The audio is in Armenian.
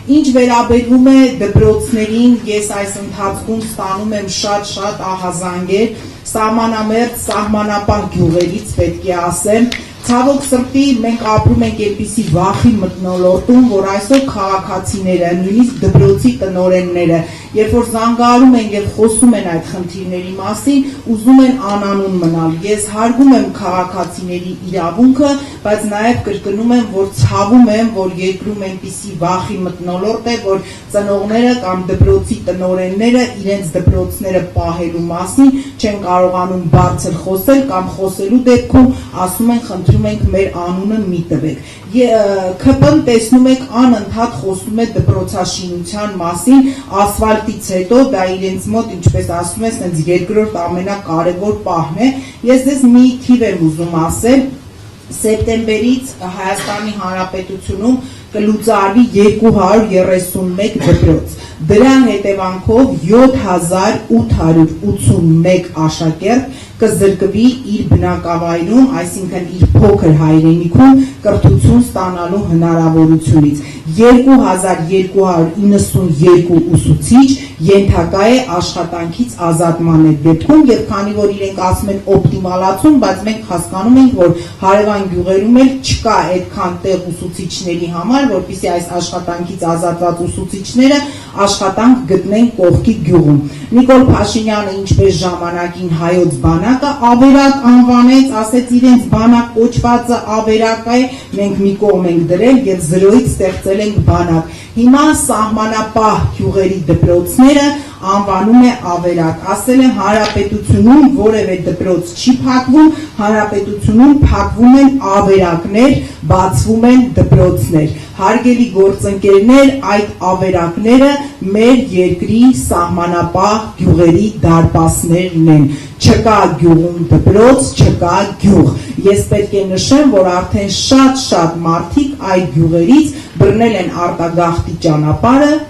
Ինչ վերաբերում է դպրոցներին, ես այս ընթացքում ստանում եմ շատ ահազանգեր, սահմանամերձ, սահմանապահ գյուղերից պետք է ասեմ, ցավոք սրտի մենք ապրում ենք այդպիսի վախի մթնոլորտում, որ այսօր քաղաքացիները, նույնիսկ դպրոցի տնօրենները, երբ որ զանգահարում են եւ խոսում են այդ խնդիրների մասին, ուզում են անանուն մնալ։ Ես հարգում եմ քաղաքացիների իրավունքը, բայց նաեւ կրկնում եմ, որ ցավում եմ, որ երկրում այնպիսի վախի մթնոլորտ է, որ ծնողները կամ դպրոցի տնօրենները իրենց դպրոցները պահելու մասին չեն կարողանում բարձր խոսել կամ խոսելու դեպքում ասում են խնդրում ենք մեր անունը մի տվեք։ ՔՊ-ն տեսնում եք անընդհատ խոսում է դպրոցաշինության մասին, ասֆալտից հետո դա իրենց մոտ, ինչպես ասում է, ասենց երկրորդ ամենակարևոր պահն է։ Ես դες մի թիվ եմ ուզում ասել, սեպտեմբերից Հայաստանի Հանրապետությունում կլուծարվի 231 դպրոց։ Դրա հետևանքով 7881 աշակերտ կզրկվի իր բնակավայրում, այսինքն իր փոքր հայրենիքում կրթություն ստանալու հնարավորությունից։ 2292 ուսուցիչ ենթակա է աշխատանքից ազատման այդ դեպքում, եւ քանի որ իրենք ասում են օպտիմալացում, բայց մենք հասկանում ենք, որ հարևան գյուղերում էլ չկա այդքան տեղ ուսուցիչների համար, որպեսզի այս աշխատանքից ազատված ուսուցիչները աշխատանք գտնեն կողքի գյուղում։ Նիկոլ Փաշինյանը ինչպես ժամանակին հայոց բանակը ավերակ անվանեց, ասեց իրենց բանակ կոչվածը ավերակ է, մենք մի կողմ ենք դրել եւ զրոյից ստեղծել ենք բանակ։ Հիմա սահմանապահ գյուղերի դպրոցները անվանում է ավերակ, ասել է հանրապետությունում որևէ դպրոց չի փակվում, հանրապետությունում փակվում են ավերակներ, բացվում են դպրոցներ։ Հարգելի գործընկերներ, այդ ավերակները մեր երկրի սահմանապահ գյուղերի դարպասներն են։ Չկա գյուղում դպրոց, չկա գյուղ։ Ես պետք է նշեմ, որ արդեն շատ մարդիկ այդ գյուղերից բռնել են արտագաղթի ճանապարհը